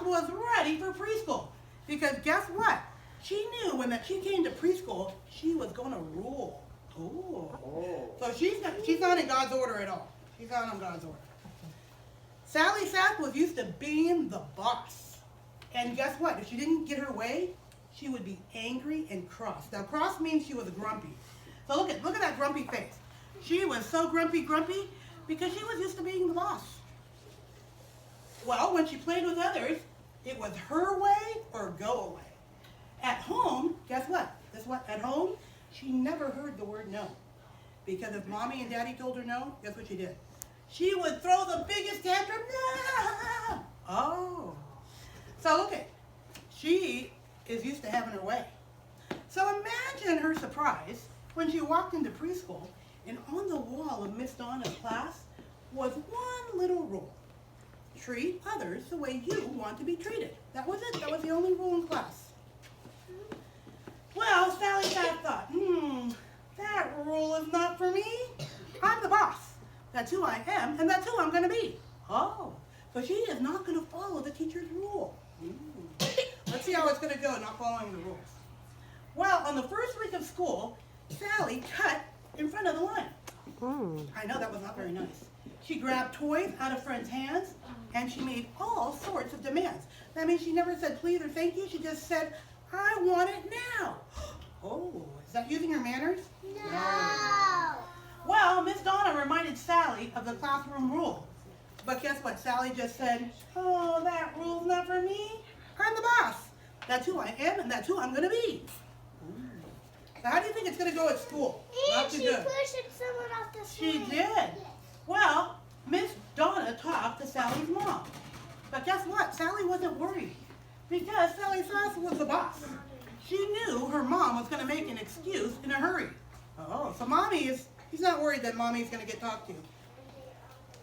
was ready for preschool. Because guess what? She knew when that she came to preschool, she was going to rule. Ooh. Oh. So she's not in God's order at all. She's not on God's order. Sally Sass was used to being the boss. And guess what? If she didn't get her way, she would be angry and cross. Now, cross means she was grumpy. So look at that grumpy face. She was so grumpy because she was used to being the boss. Well, when she played with others, it was her way or go away. At home, guess what? At home, she never heard the word no. Because if mommy and daddy told her no, guess what she did? She would throw the biggest tantrum. No! Oh. So, okay. She is used to having her way. So imagine her surprise when she walked into preschool and on the wall of Miss Donna's class was one little rule. Treat others the way you want to be treated. That was it. That was the only rule in class. Well, Sally Sass thought, that rule is not for me. I'm the boss. That's who I am, and that's who I'm going to be. Oh, so she is not going to follow the teacher's rule. Let's see how it's going to go not following the rules. Well, on the first week of school, Sally cut in front of the line. I know that was not very nice. She grabbed toys out of friends' hands, and she made all sorts of demands. That means she never said please or thank you. She just said, I want it now. Oh, is that using her manners? No. Well, Miss Donna reminded Sally of the classroom rule. But guess what? Sally just said, oh, that rule's not for me. I'm the boss. That's who I am, and that's who I'm going to be. So how do you think it's going to go at school? Not too good. And she pushed someone off the She swing. did. Well, Miss Donna talked to Sally's mom. But guess what? Sally wasn't worried because Sally Sass was the boss. She knew her mom was going to make an excuse in a hurry. Oh, so he's not worried that mommy's going to get talked to.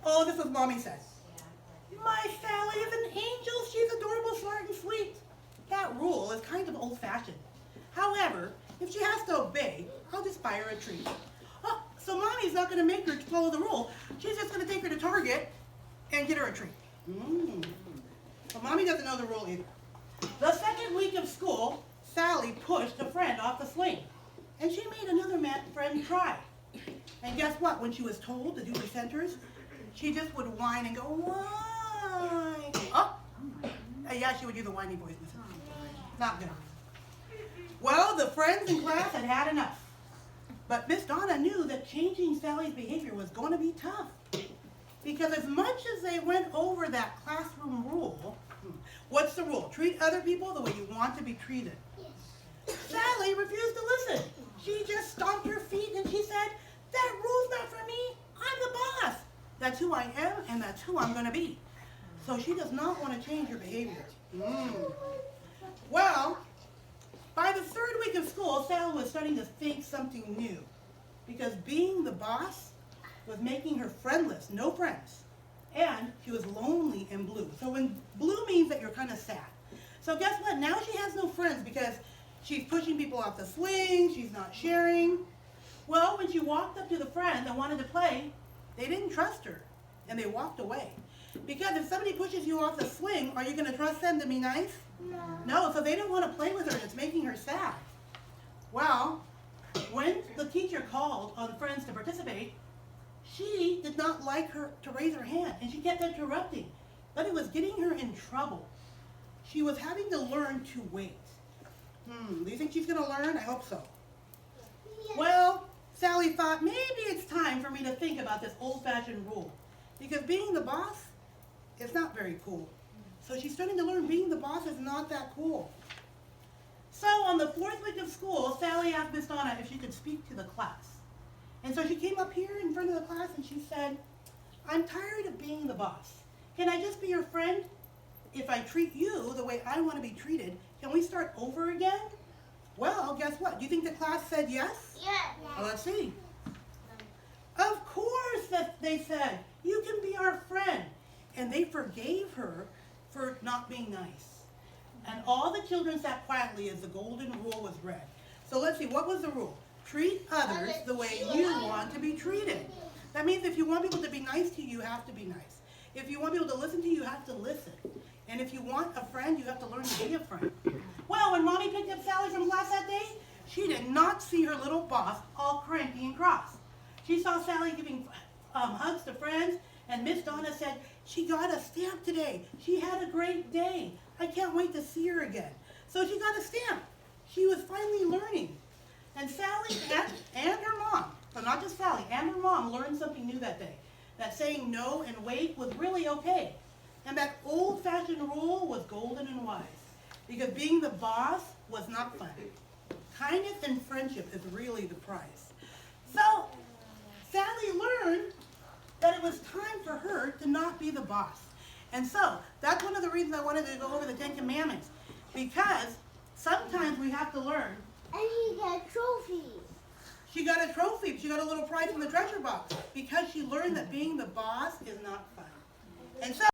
Oh, this is what mommy says. My Sally is an angel. She's adorable, smart, and sweet. That rule is kind of old-fashioned. However, if she has to obey, I'll just buy her a treat. Oh, so mommy's not going to make her follow the rule. She's just going to take her to Target and get her a treat. So mommy doesn't know the rule either. The second week of school, Sally pushed a friend off the swing. And she made another friend cry. And guess what? When she was told to do the centers, she just would whine and go, whine. Oh, yeah, she would do the whiny voice. Not good. Well, the friends in class had had enough. But Miss Donna knew that changing Sally's behavior was going to be tough. Because as much as they went over that classroom rule, what's the rule? Treat other people the way you want to be treated. Yes. Sally refused to listen. She just stomped her feet and she said, that rule's not for me. I'm the boss. That's who I am and that's who I'm going to be. So she does not want to change her behavior. Well, by the third week of school, Sally was starting to think something new. Because being the boss was making her friendless, no friends. And she was lonely and blue. So when blue means that you're kind of sad. So guess what? Now she has no friends because she's pushing people off the swing, she's not sharing. Well, when she walked up to the friends and wanted to play, they didn't trust her. And they walked away. Because if somebody pushes you off the swing, are you going to trust them to be nice? No, so they didn't want to play with her and it's making her sad. Well, when the teacher called on friends to participate, she did not like her to raise her hand and she kept interrupting. But it was getting her in trouble. She was having to learn to wait. Do you think she's going to learn? I hope so. Yes. Well, Sally thought maybe it's time for me to think about this old-fashioned rule. Because being the boss is not very cool. So she's starting to learn being the boss is not that cool. So on the fourth week of school, Sally asked Miss Donna if she could speak to the class. And so she came up here in front of the class and she said, I'm tired of being the boss. Can I just be your friend? If I treat you the way I want to be treated, can we start over again? Well, guess what? Do you think the class said yes? Yes. Well, let's see. Of course, they said, you can be our friend. And they forgave her for not being nice. And all the children sat quietly as the golden rule was read. So let's see, what was the rule? Treat others the way you want to be treated. That means if you want people to be nice to you, you have to be nice. If you want people to listen to you, you have to listen. And And if you want a friend, you have to learn to be a friend. Well, when Mommy picked up Sally from class that day, she did not see her little boss all cranky and cross. She saw Sally giving hugs to friends, and Miss Donna said, she got a stamp today. She had a great day. I can't wait to see her again. So she got a stamp. She was finally learning. And Sally and her mom, so not just Sally, and her mom learned something new that day. That saying no and wait was really okay. And that old-fashioned rule was golden and wise. Because being the boss was not fun. Kindness and friendship is really the prize. So Sally learned that it was time for her to not be the boss. And so that's one of the reasons I wanted to go over the 10 Commandments. Because sometimes we have to learn. And he got trophies. She got a trophy. She got a little prize from the treasure box. Because she learned that being the boss is not fun. And so